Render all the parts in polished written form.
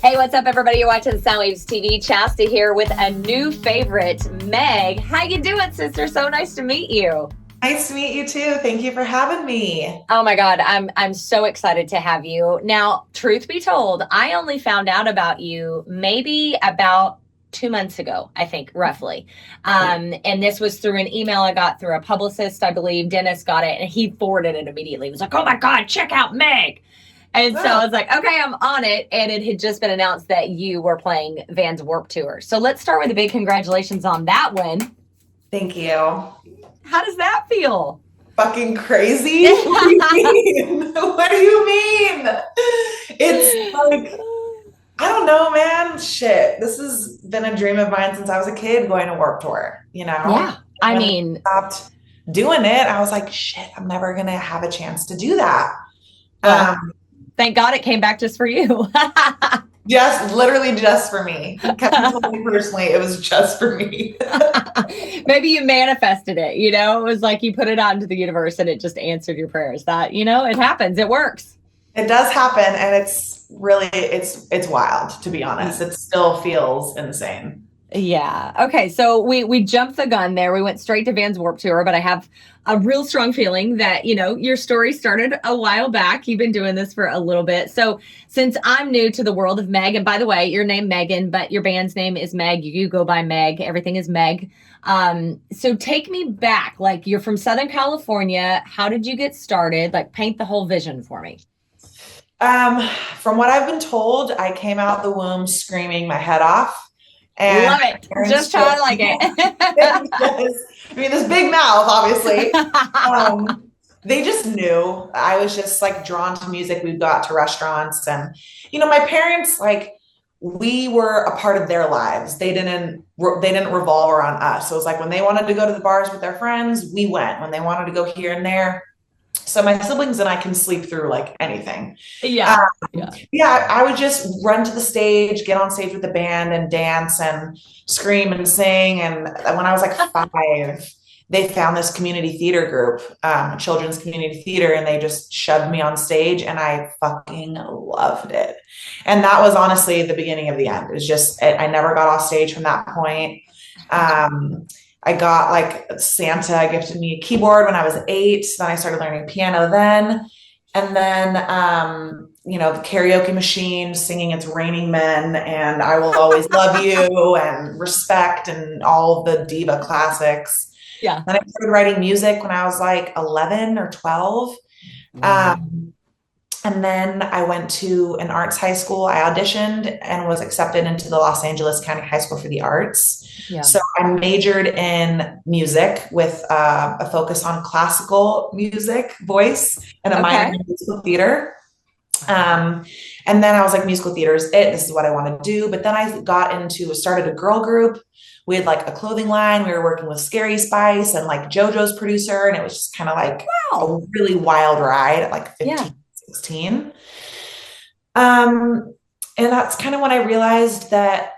Hey, what's up, everybody? You're watching Soundwaves TV. Chasta here with a new favorite, Meg. How you doing, sister? So nice to meet you. Nice to meet you too. Thank you for having me. Oh my God, I'm so excited to have you. Now, truth be told, I only found out about you maybe about 2 months ago, I think, roughly. And this was through an email I got through a publicist, I believe. Dennis got it, and he forwarded it immediately. He was like, "Oh my God, check out Meg." And so I Oh, was like, okay, I'm on it. And it had just been announced that you were playing Van's Warped Tour. So let's start with a big congratulations on that one. thank you. How does that feel? Fucking crazy? What do you mean? What do you mean? It's like, I don't know, man. Shit. This has been a dream of mine since I was a kid going to Warped Tour, you know? Yeah. I When I mean, stopped doing it, I was like, shit, I'm never gonna have a chance to do that. well, Um, thank God it came back just for you. just literally just for me. Kevin told me personally, it was just for me. Maybe you manifested it, you know? It was like you put it out into the universe and it just answered your prayers. That, it happens. It works. It does happen, and it's really it's wild, to be honest. It still feels insane. Yeah. Okay. So we jumped the gun there. We went straight to Van's Warped Tour, but I have a real strong feeling that, your story started a while back. You've been doing this for a little bit. So since I'm new to the world of Meg, and by the way, your name Megan, but your band's name is Meg. You go by Meg. Everything is Meg. So take me back. Like, you're from Southern California. How did you get started? Like, paint the whole vision for me. Um, from what I've been told, I came out the womb screaming my head off. And Love it. my parents Just how I just, like it. yes. I mean, this big mouth, obviously. They just knew I was just like drawn to music. We got to restaurants, and my parents, like, we were a part of their lives. They didn't revolve around us. So it was like when they wanted to go to the bars with their friends, we went. When they wanted to go here and there. So my siblings and I can sleep through like anything. Yeah. Um, Yeah. yeah, I would just run to the stage, get on stage with the band and dance and scream and sing. And when I was like 5, they found this community theater group, children's community theater, and they just shoved me on stage, and I fucking loved it. And that was honestly the beginning of the end. It was just, I never got off stage from that point. Um, I got like Santa gifted me a keyboard when I was 8. Then I started learning piano then. And then, the karaoke machine singing It's Raining Men and I Will Always Love You and Respect and all the diva classics. Yeah. Then I started writing music when I was like 11 or 12. Wow. Um, and then I went to an arts high school. I auditioned and was accepted into the Los Angeles County High School for the Arts. Yeah. So I majored in music with a focus on classical music, voice, and a minor Okay. in musical theater. And then I was like, musical theater is it. This is what I want to do. But then I started a girl group. We had like a clothing line. We were working with Scary Spice and like JoJo's producer. And it was just kind of like a Wow. really wild ride at like Yeah. 15, 16. And that's kind of when I realized that,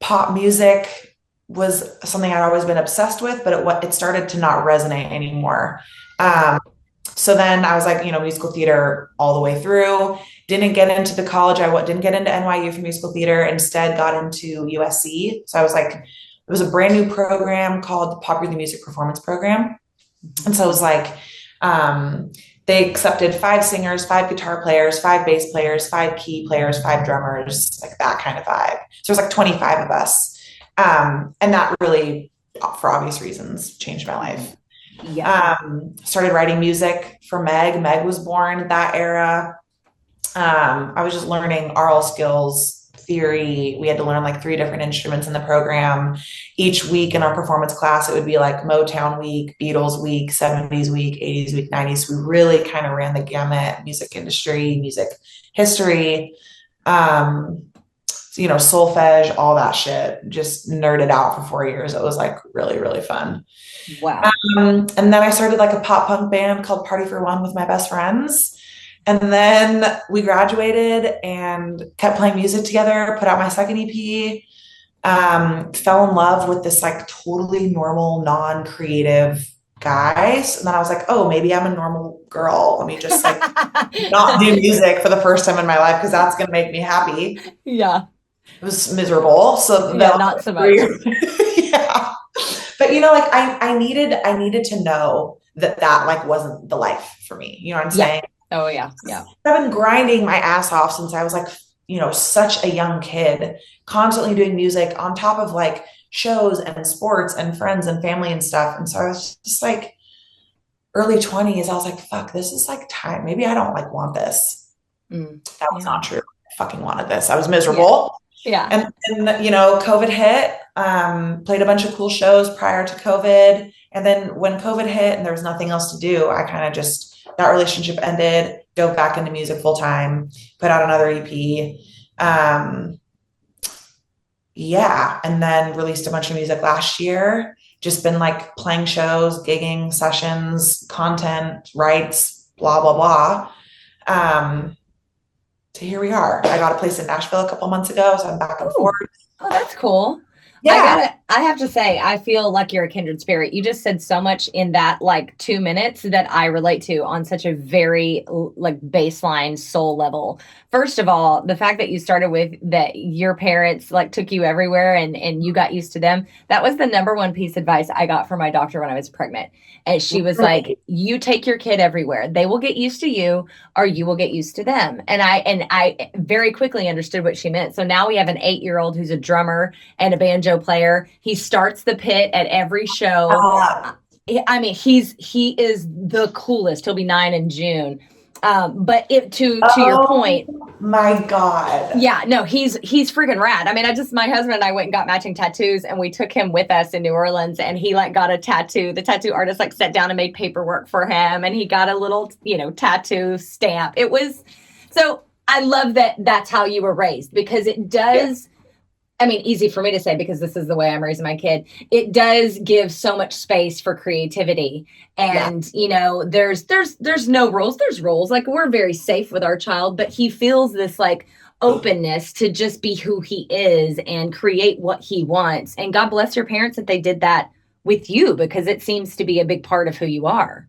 pop music was something I'd always been obsessed with, but it started to not resonate anymore. So then I was like, musical theater all the way through. Didn't get into the college. Didn't get into NYU for musical theater. Instead, got into USC. So I was like, it was a brand new program called the Popular Music Performance Program. And so it was like, they accepted 5 singers, 5 guitar players, 5 bass players, 5 key players, 5 drummers, like that kind of vibe. So it was like 25 of us. And that really, for obvious reasons, changed my life. Yeah. Started writing music for MEGG. MEGG was born at that era. I was just learning aural skills, theory. We had to learn like 3 different instruments in the program. Each week in our performance class, it would be like Motown week, Beatles week, 70s week, 80s week, 90s. We really kind of ran the gamut: music industry, music history, solfege, all that shit. Just nerded out for 4 years. It was like really, really fun. Wow. And then I started like a pop punk band called Party for One with my best friends. And then we graduated and kept playing music together, put out my second EP, fell in love with this like totally normal, non-creative guys. And then I was like, oh, maybe I'm a normal girl. Let me just like not do music for the first time in my life because that's going to make me happy. Yeah. It was miserable. So Yeah, that not so much. was yeah. But like I needed to know that like wasn't the life for me. You know what I'm Yeah. saying? Oh yeah. Yeah. I've been grinding my ass off since I was like, such a young kid, constantly doing music on top of like shows and sports and friends and family and stuff. And so I was just like early 20s, I was like, fuck, this is like time. Maybe I don't like want this. That was Yeah. not true. I fucking wanted this. I was Yeah. miserable. Yeah. And COVID hit, played a bunch of cool shows prior to COVID. And then when COVID hit and there was nothing else to do, I kind of just, that relationship ended, dove back into music full time, put out another EP. Yeah. And then released a bunch of music last year. Just been like playing shows, gigging, sessions, content, writes, blah, blah, blah. So here we are. I got a place in Nashville a couple months ago, so I'm back and forth. Oh, oh, that's cool. Yeah. I have to say, I feel like you're a kindred spirit. You just said so much in that like 2 minutes that I relate to on such a very like baseline soul level. First of all, the fact that you started with that your parents like took you everywhere and you got used to them. That was the number one piece of advice I got from my doctor when I was pregnant. And she was like, you take your kid everywhere. They will get used to you or you will get used to them. And I very quickly understood what she meant. So now we have an 8-year-old who's a drummer and a banjo player. He starts the pit at every show. I mean, he is the coolest. He'll be 9 in June. But to your point, my God. yeah, no, he's freaking rad. I mean, my husband and I went and got matching tattoos and we took him with us in New Orleans and he like got a tattoo. The tattoo artist like sat down and made paperwork for him and he got a little, tattoo stamp. It was so I love that that's how you were raised because it does I mean, easy for me to say because this is the way I'm raising my kid. It does give so much space for creativity. And, there's no rules. There's rules. Like we're very safe with our child, but he feels this like openness to just be who he is and create what he wants. And God bless your parents that they did that with you because it seems to be a big part of who you are.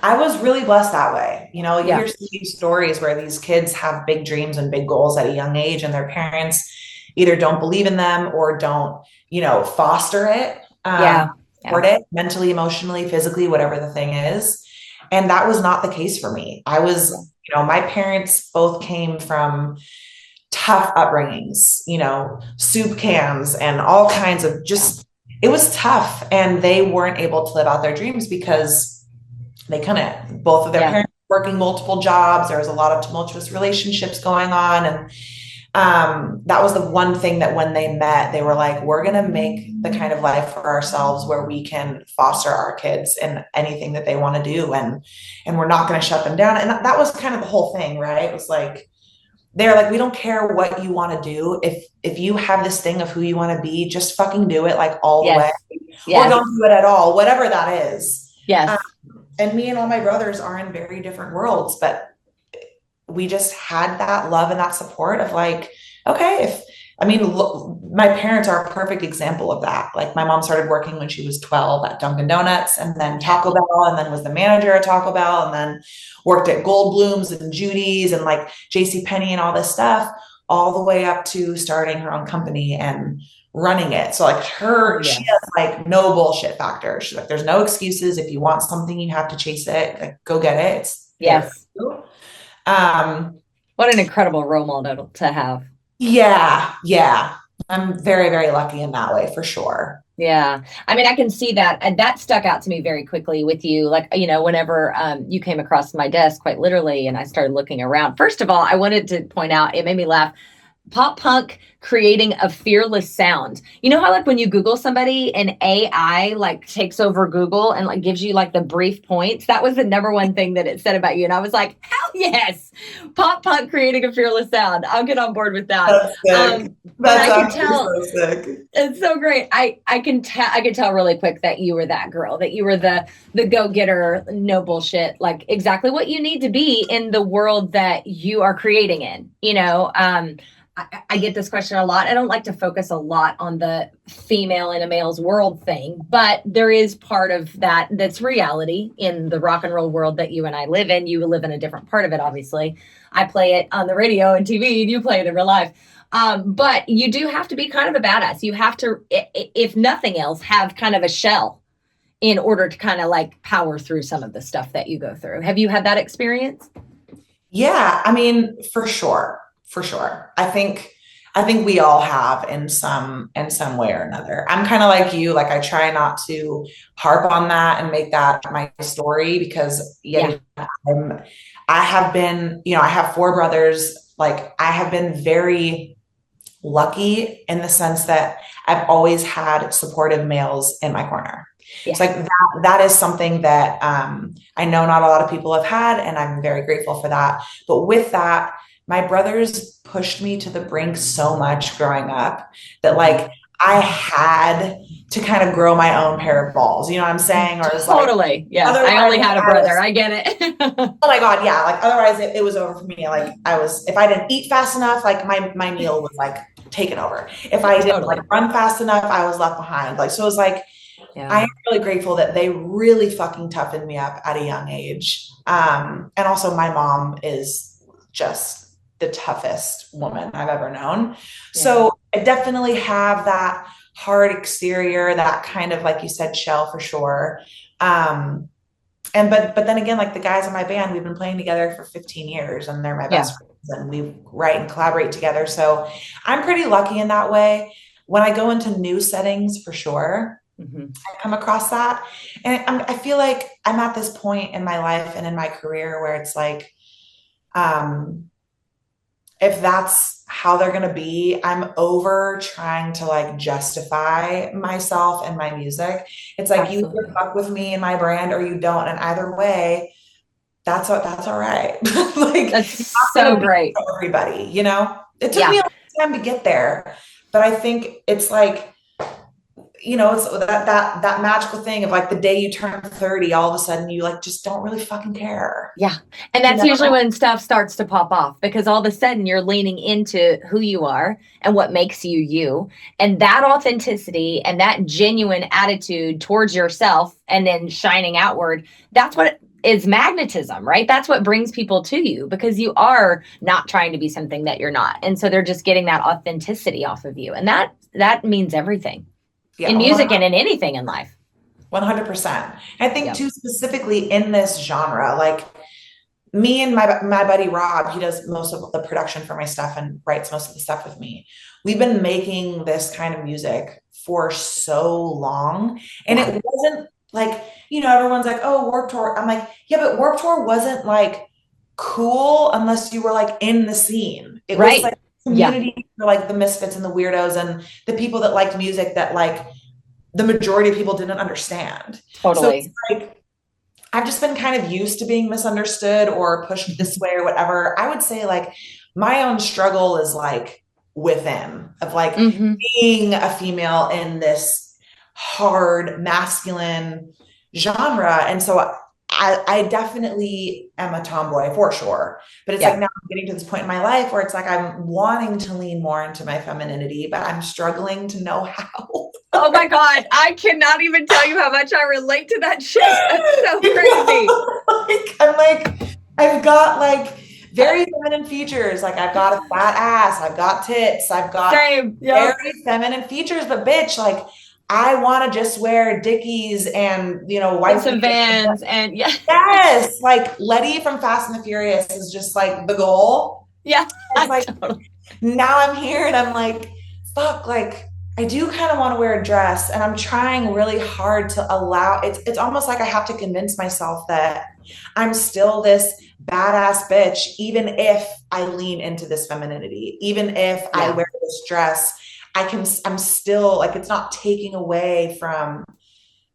I was really blessed that way. You Yeah. hear some of these stories where these kids have big dreams and big goals at a young age, and their parents either don't believe in them or don't, foster it, support it mentally, emotionally, physically, whatever the thing is. And that was not the case for me. I was, my parents both came from tough upbringings, soup cans and all kinds of just, it was tough. And they weren't able to live out their dreams because they couldn't. Both of their parents working multiple jobs. There was a lot of tumultuous relationships going on. And that was the one thing that when they met, they were like, we're going to make the kind of life for ourselves where we can foster our kids in anything that they want to do. And we're not going to shut them down. And that was kind of the whole thing, right? It was like, they're like, we don't care what you want to do. If you have this thing of who you want to be, just fucking do it like all the way or don't do it at all, whatever that is. Yes. And me and all my brothers are in very different worlds, but we just had that love and that support of like, okay, my parents are a perfect example of that. Like my mom started working when she was 12 at Dunkin' Donuts and then Taco Bell and then was the manager at Taco Bell and then worked at Goldblum's and Judy's and like JCPenney and all this stuff all the way up to starting her own company and running it. So like she has like no bullshit factor. She's like, there's no excuses. If you want something, you have to chase it. Like, go get it. It's what an incredible role model to have. Yeah. I'm very, very lucky in that way for sure. Yeah. I mean, I can see that. And that stuck out to me very quickly with you. Like, whenever you came across my desk, quite literally, and I started looking around. First of all, I wanted to point out, it made me laugh. Pop punk creating a fearless sound. You know how like when you Google somebody and AI like takes over Google and like gives you like the brief points? That was the number one thing that it said about you. And I was like, hell yes, pop punk creating a fearless sound. I'll get on board with that. That's sick. That's I can tell, so sick. It's so great. I can tell really quick that you were that girl, that you were the go-getter, no bullshit, like exactly what you need to be in the world that you are creating in, I get this question a lot. I don't like to focus a lot on the female in a male's world thing, but there is part of that that's reality in the rock and roll world that you and I live in. You live in a different part of it, obviously. I play it on the radio and TV, and you play it in real life. But you do have to be kind of a badass. You have to, if nothing else, have kind of a shell in order to kind of like power through some of the stuff that you go through. Have you had that experience? Yeah, I mean, for sure, for sure. I think we all have in some way or another. I'm kind of like you, like I try not to harp on that and make that my story because Yeah. yet I have been, I have four brothers. Like I have been very lucky in the sense that I've always had supportive males in my corner. It's Yeah. like that is something that I know not a lot of people have had, and I'm very grateful for that. But with that, my brothers pushed me to the brink so much growing up that like I had to kind of grow my own pair of balls. You know what I'm saying? Or it's like Totally. Yes. I otherwise only had a I brother. was, I get it. oh my God, yeah. Like otherwise it was over for me. Like if I didn't eat fast enough, like my meal was like taken over. If I didn't Totally. like run fast enough, I was left behind. Like, so it was like, I Yeah. am really grateful that they really fucking toughened me up at a young age. And also my mom is just the toughest woman I've ever known. Yeah. So I definitely have that hard exterior, that kind of, like you said, shell for sure. Um, but then again, like the guys in my band, we've been playing together for 15 years and they're my Yeah. best friends and we write and collaborate together. So I'm pretty lucky in that way. When I go into new settings, for sure, Mm-hmm. I come across that. And I feel like I'm at this point in my life and in my career where it's like, um, if that's how they're going to be, I'm over trying to like justify myself and my music. It's like you either Absolutely. fuck with me and my brand or you don't. And either way, that's all right. Like, That's I'm not so going to be great. for everybody, you know? It took me Yeah. a long time to get there, but I think it's like, it's that magical thing of like the day you turn 30, all of a sudden you like just don't really fucking care. Yeah. And You that's know? usually when stuff starts to pop off because all of a sudden you're leaning into who you are and what makes you you. And that authenticity and that genuine attitude towards yourself and then shining outward, that's what is magnetism, right? That's what brings people to you because you are not trying to be something that you're not. And so they're just getting that authenticity off of you. And that means everything Yeah, in music and in anything in life. 100%. I think Yep. too, specifically in this genre, like me and my buddy Rob, he does most of the production for my stuff and writes most of the stuff with me. We've been making this kind of music for so long, and Yeah. it wasn't like, everyone's like, "Oh, Warped Tour." I'm like, "Yeah, but Warped Tour wasn't like cool unless you were like in the scene. It was Right. like Yeah. community for like the misfits and the weirdos and the people that liked music that like the majority of people didn't understand." So it's Totally. like I've just been kind of used to being misunderstood or pushed this way or whatever. I would say like my own struggle is like within of like Mm-hmm. being a female in this hard masculine genre. And so I definitely am a tomboy for sure. But it's like Yeah. now I'm getting to this point in my life where it's like I'm wanting to lean more into my femininity, but I'm struggling to know how. Oh my God. I cannot even tell you how much I relate to that shit. That's so You crazy. know? I'm like, I've got like very feminine features. Like I've got a fat ass, I've got tits, I've got Same. Yep. very feminine features, but bitch, like I want to just wear Dickies and And white some beaters. vans and yeah. Yes, like Letty from Fast and the Furious is just like the goal. Yeah. It's like Totally. now I'm here and I'm like, fuck, like I do kind of want to wear a dress and I'm trying really hard to allow it's almost like I have to convince myself that I'm still this badass bitch, even if I lean into this femininity, even if I Yeah. wear this dress, I'm still like, it's not taking away from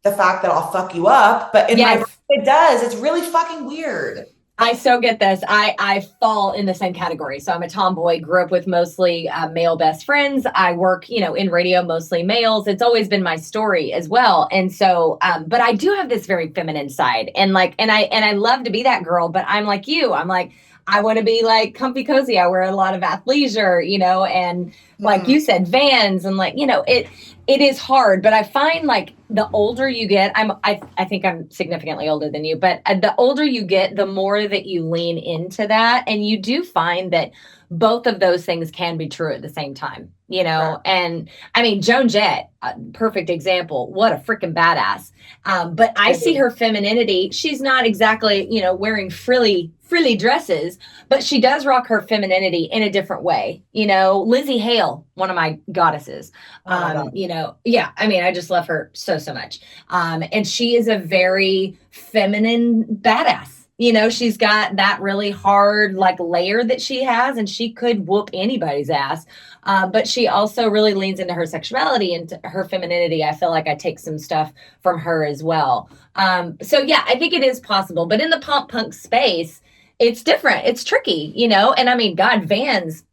the fact that I'll fuck you up, but in my brain Yes. it does. It's really fucking weird. I so get this. I fall in the same category. So I'm a tomboy, grew up with mostly male best friends. I work, in radio, mostly males. It's always been my story as well. And so, but I do have this very feminine side and I love to be that girl, but I'm like you. I'm like, I want to be like comfy cozy. I wear a lot of athleisure, and like Mhm. you said, Vans, and like, it is hard, but I find like the older you get, I think I'm significantly older than you, but the older you get, the more that you lean into that, and you do find that both of those things can be true at the same time, Right. and I mean, Joan Jett, perfect example. What a freaking badass. But I see her femininity. She's not exactly, wearing frilly dresses, but she does rock her femininity in a different way. Lizzie Hale, one of my goddesses. Oh my God. Yeah, I mean, I just love her so much. And she is a very feminine badass. She's got that really hard like layer that she has, and she could whoop anybody's ass. But she also really leans into her sexuality and her femininity. I feel like I take some stuff from her as well. So yeah, I think it is possible. But in the pop punk space, it's different. It's tricky, and I mean, God, Vans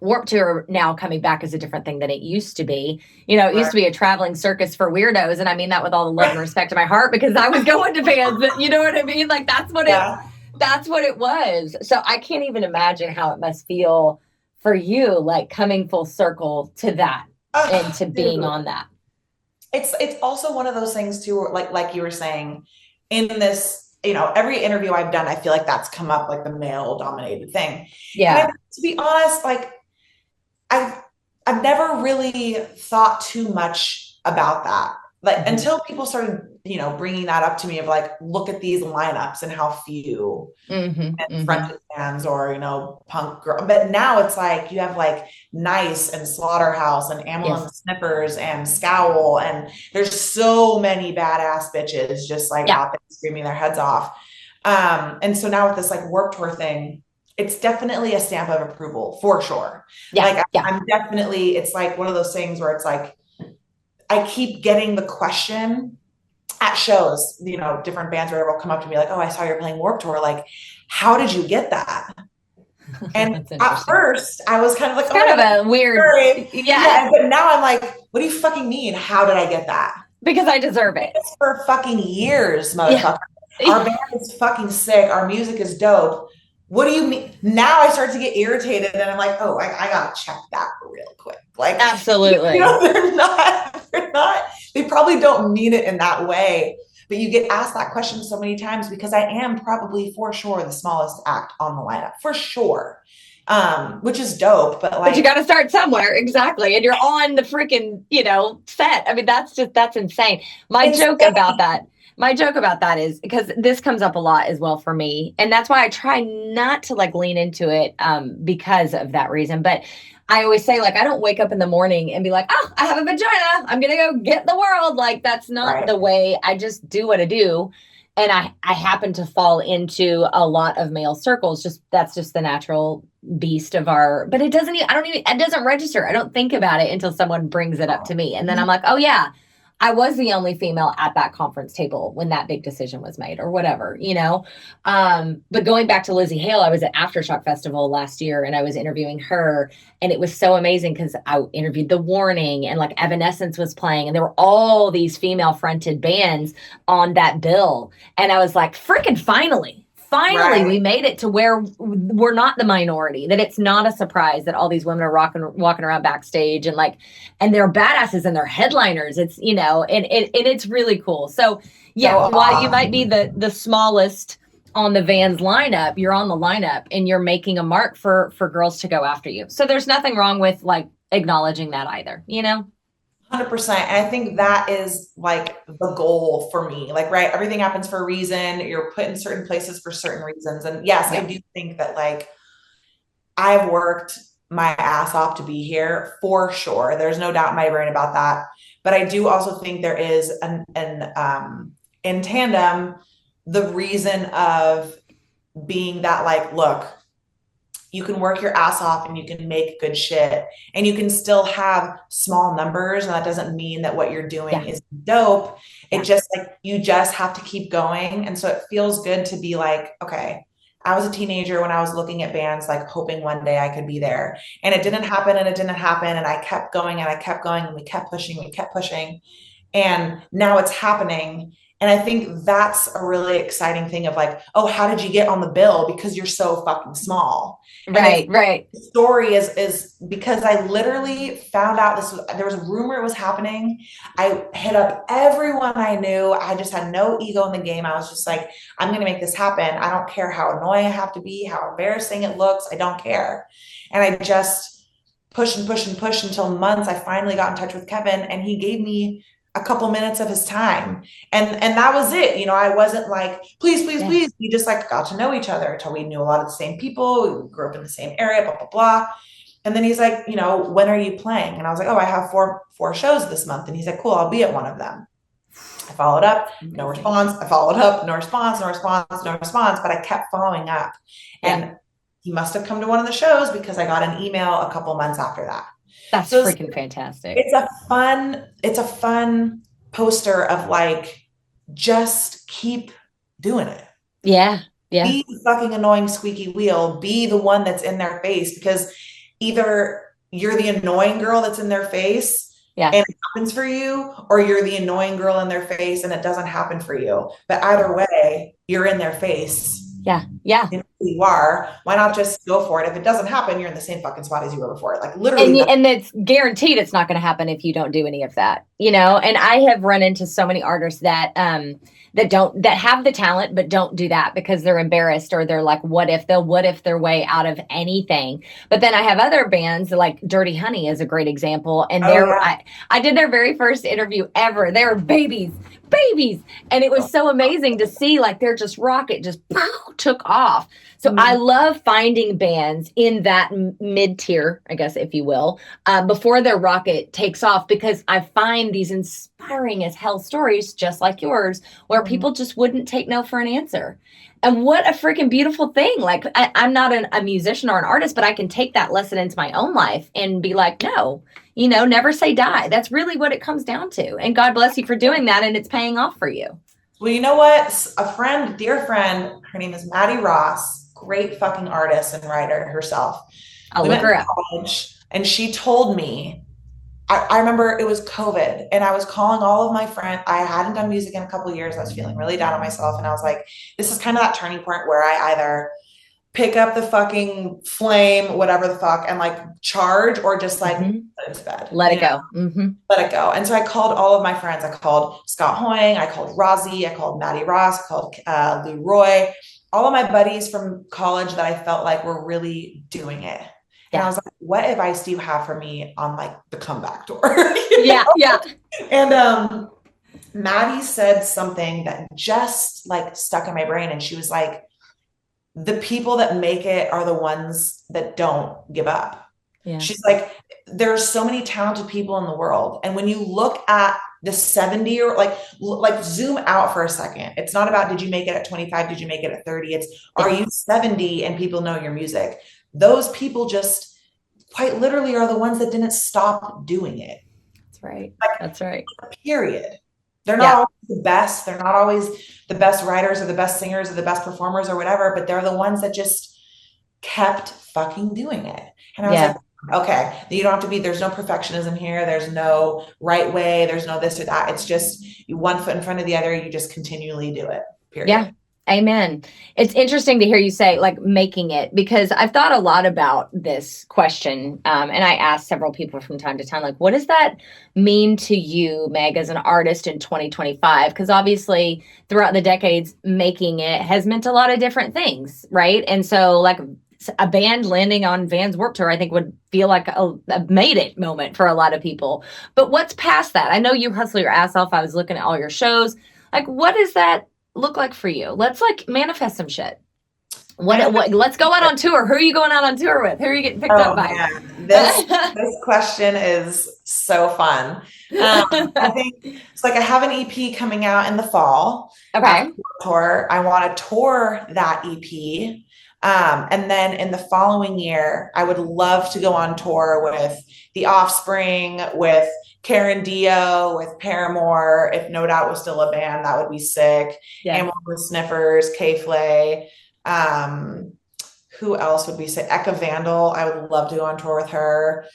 Warped Tour now coming back is a different thing than it used to be. It used Right. to be a traveling circus for weirdos. And I mean that with all the love and respect in my heart, because I was going to Vans, you know what I mean? Like Yeah. that's what it was. So I can't even imagine how it must feel for you, like coming full circle to that and to Dude. being on that. It's also one of those things too, where, like you were saying, in this, every interview I've done, I feel like that's come up like the male dominated thing. And Yeah. to be honest, like I've I've never really thought too much about that. Like Mm-hmm. until people started, bringing that up to me of like, look at these lineups and how few Mm-hmm. Mm-hmm. fronted bands or punk girl. But now it's like you have like Nice and Slaughterhouse and Amyl and Yes. the Sniffers and Scowl, and there's so many badass bitches just like Yeah. out there screaming their heads off. And so now with this like Warped Tour thing, it's definitely a stamp of approval for sure. Yeah. Like Yeah. I'm definitely, it's like one of those things where it's like I keep getting the question at shows, different bands or whatever will come up to me like, "Oh, I saw you're playing Warped Tour. Like, how did you get that?" And That's at interesting. first, I was kind of like, It's "Oh my kind God, of a weird, sorry." yeah, Yeah, but now I'm like, "What do you fucking mean? How did I get that?" because I deserve Did it. this for fucking years, Yeah. motherfucker. Our band is fucking sick. Our music is dope. What do you mean? Now I start to get irritated and I'm like, oh, I gotta check that real quick. Like, Absolutely. they probably don't mean it in that way. But you get asked that question so many times because I am probably for sure the smallest act on the lineup, for sure. Which is dope, but But you like, got to start somewhere. Exactly. And you're on the freaking, set. I mean, that's insane. insane. My joke about that is because this comes up a lot as well for me. And that's why I try not to like lean into it because of that reason. But I always say, like, I don't wake up in the morning and be like, oh, I have a vagina. I'm going to go get the world. Like, that's not Right. the way. I just do what I do. And I happen to fall into a lot of male circles. That's just the natural beast of our, but it doesn't register. I don't think about it until someone brings it up to me. And then I'm like, oh yeah, I was the only female at that conference table when that big decision was made or whatever. But going back to Lizzie Hale, I was at Aftershock Festival last year and I was interviewing her, and it was so amazing because I interviewed The Warning and like Evanescence was playing, and there were all these female fronted bands on that bill. And I was like, freaking finally Right. we made it to where we're not the minority, that it's not a surprise that all these women are walking around backstage and like, and they're badasses and they're headliners. It's, and it's really cool. So So yeah, while you might be awesome. the smallest on the Vans lineup, you're on the lineup and you're making a mark for girls to go after you. So there's nothing wrong with like acknowledging that either. 100%. And I think that is like the goal for me. Like, right, everything happens for a reason. You're put in certain places for certain reasons. And yes, I Yeah. do think that like I've worked my ass off to be here for sure. There's no doubt in my brain about that. But I do also think there is an in tandem, the reason of being that like, look, you can work your ass off and you can make good shit and you can still have small numbers, and that doesn't mean that what you're doing Yeah. is dope. It Yeah. just like you just have to keep going. And so it feels good to be like, okay, I was a teenager when I was looking at bands like hoping one day I could be there, and it didn't happen and it didn't happen, and I kept going and I kept going and we kept pushing and now it's happening. And I think that's a really exciting thing of like, oh, how did you get on the bill? Because you're so fucking small. And it's Right, right. the story is because I literally found out there was a rumor it was happening. I hit up everyone I knew. I just had no ego in the game. I was just like, I'm gonna make this happen. I don't care how annoying I have to be, how embarrassing it looks. I don't care. And I just pushed and pushed and pushed until months. I finally got in touch with Kevin and he gave me a couple minutes of his time. And that was it. I wasn't like, please, please, Yeah. please. We just like got to know each other until we knew a lot of the same people. We grew up in the same area, blah, blah, blah. And then he's like, when are you playing? And I was like, oh, I have four shows this month. And he's like, cool, I'll be at one of them. I followed up, no response. I followed up, no response, no response, no response. But I kept following up. Yeah. And he must have come to one of the shows because I got an email a couple months after that. That's So freaking fantastic. it's a fun poster of like, just keep doing it. Yeah. Yeah. Be the fucking annoying squeaky wheel. Be the one that's in their face because either you're the annoying girl that's in their face Yeah. and it happens for you, or you're the annoying girl in their face and it doesn't happen for you. But either way, you're in their face. Yeah. Yeah. You are. Why not just go for it? If it doesn't happen, you're in the same fucking spot as you were before. Like literally. And it's guaranteed it's not going to happen if you don't do any of that, and I have run into so many artists that that have the talent but don't do that because they're embarrassed, or they're like, what if their way out of anything. But then I have other bands like Dirty Honey is a great example, and I did their very first interview ever. They were babies, and it was so amazing to see, like, they're just rocket just took off. So I love finding bands in that mid tier, I guess, if you will, before their rocket takes off, because I find these inspiring as hell stories just like yours, where people just wouldn't take no for an answer. And what a freaking beautiful thing. Like, I'm not a musician or an artist, but I can take that lesson into my own life and be like, no, never say die. That's really what it comes down to. And God bless you for doing that. And it's paying off for you. Well, you know what? A dear friend, her name is Maddie Ross, great fucking artist and writer herself. I'll look her up. College, and she told me, I remember it was COVID and I was calling all of my friends. I hadn't done music in a couple of years. I was feeling really down on myself. And I was like, this is kind of that turning point where I either pick up the fucking flame, whatever the fuck, and like charge, or just like let it to bed. Let it go. Let it go. And so I called all of my friends. I called Scott Hoying. I called Rozzy. I called Maddie Ross. I called Lou Roy. All of my buddies from college that I felt like were really doing it. And I was like, what advice do you have for me on like the comeback tour? Yeah. And Maddie said something that just like stuck in my brain. And she was like, the people that make it are the ones that don't give up. Yeah. She's like, there's so many talented people in the world. And when you look at the 70 or like zoom out for a second, it's not about, did you make it at 25? Did you make it at 30? It's, are you 70 and people know your music? Those people just quite literally are the ones that didn't stop doing it. That's right. Like, that's right. Period. They're not always the best. They're not always the best writers or the best singers or the best performers or whatever, but they're the ones that just kept fucking doing it. And I was like, okay, you don't have to be, there's no perfectionism here. There's no right way. There's no this or that. It's just you one foot in front of the other. You just continually do it. Period. Yeah. Amen. It's interesting to hear you say like making it, because I've thought a lot about this question. And I asked several people from time to time, like, what does that mean to you, Meg, as an artist in 2025? Because obviously throughout the decades, making it has meant a lot of different things. Right. And so like a band landing on Vans Warped Tour, I think would feel like a made it moment for a lot of people. But what's past that? I know you hustle your ass off. I was looking at all your shows. Like, what does that look like for you? Let's like manifest some shit. What let's go out on tour. Who are you going out on tour with? Who are you getting picked up by? Man. This question is so fun. I think it's like I have an EP coming out in the fall. Okay. Tour. I want to tour that EP. And then in the following year, I would love to go on tour with The Offspring, with Karen Dio, with Paramore. If No Doubt was still a band, that would be sick. Yeah. And with Sniffers, K-Flay. Who else would we say? Eka Vandal. I would love to go on tour with her.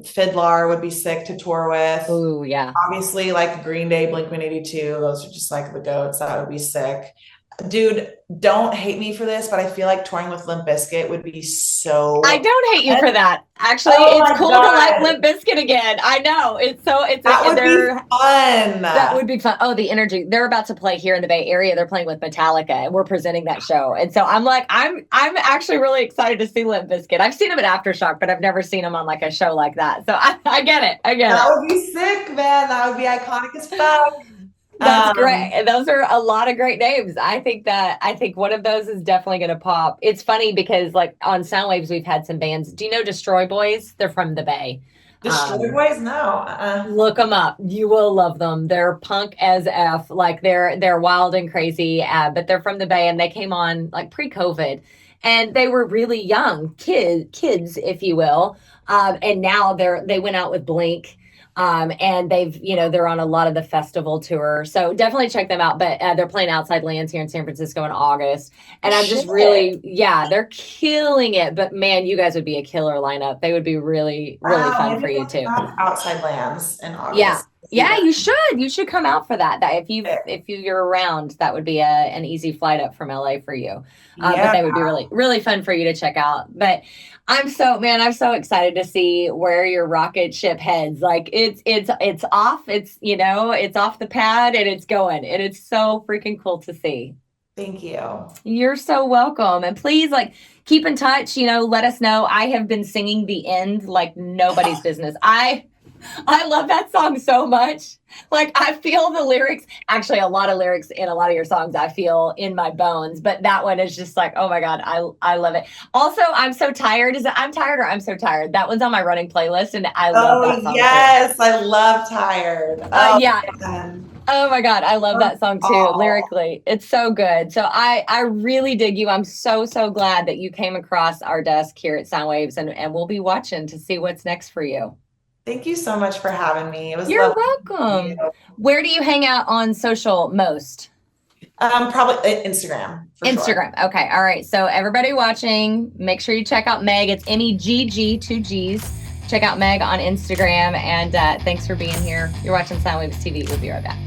Fiddler would be sick to tour with. Oh, yeah. Obviously, like Green Day, Blink 182, those are just like the goats. That would be sick. Dude, don't hate me for this, but I feel like touring with Limp Bizkit would be I so don't hate you for fun. that. Actually, Oh it's my cool to like God. Limp Bizkit again. I know. That would be They're that fun. would be fun. Oh, the energy. They're about to play here in the Bay Area. They're playing with Metallica and we're presenting that show. And so I'm like, I'm actually really excited to see Limp Bizkit. I've seen them at Aftershock, but I've never seen them on like a show like that. So I get it. I get That it. would be sick, man. That would be iconic as fuck. That's Um, great. And those are a lot of great names. I think one of those is definitely going to pop. It's funny because like on Soundwaves, we've had some bands. Do you know Destroy Boys? They're from the Bay. Destroy Um, Boys? No. Look them up. You will love them. They're punk as F. Like they're wild and crazy, but they're from the Bay and they came on like pre-COVID, and they were really young kids, if you will. And now they went out with Blink. And they're on a lot of the festival tour. So definitely check them out. But they're playing Outside Lands here in San Francisco in August. And I'm just Shit. really, yeah, they're killing it. But man, you guys would be a killer lineup. They would be really, really Wow, fun for maybe you I'll check too. out Outside Lands in Yeah. August. See Yeah, that. you should come out for that. That if you're around, that would be an easy flight up from LA for you. But Yeah. they would be really really fun for you to check out. But I'm so excited to see where your rocket ship heads. Like it's off. It's off the pad and it's going. And it's so freaking cool to see. Thank you. You're so welcome. And please like keep in touch, let us know. I have been singing the end like nobody's business. I love that song so much. Like I feel the lyrics, actually a lot of lyrics in a lot of your songs I feel in my bones, but that one is just like, oh my God, I love it. Also, I'm so tired. Is it I'm tired or I'm so tired? That one's on my running playlist and I love Oh, that song too. yes. I love Tired. Oh, Yeah. man. Oh my God, I love that song too. Oh, Lyrically, it's so good. So I really dig you. I'm so so glad that you came across our desk here at Soundwaves, and we'll be watching to see what's next for you. thank you so much for having me. It was You're lovely to meet welcome. you. Where do you hang out on social most? Probably Instagram for sure. Instagram. Okay. All right. So everybody watching, make sure you check out Meg. It's MEGG, two G's. Check out Meg on Instagram. And thanks for being here. You're watching Soundwaves TV. We'll be right back.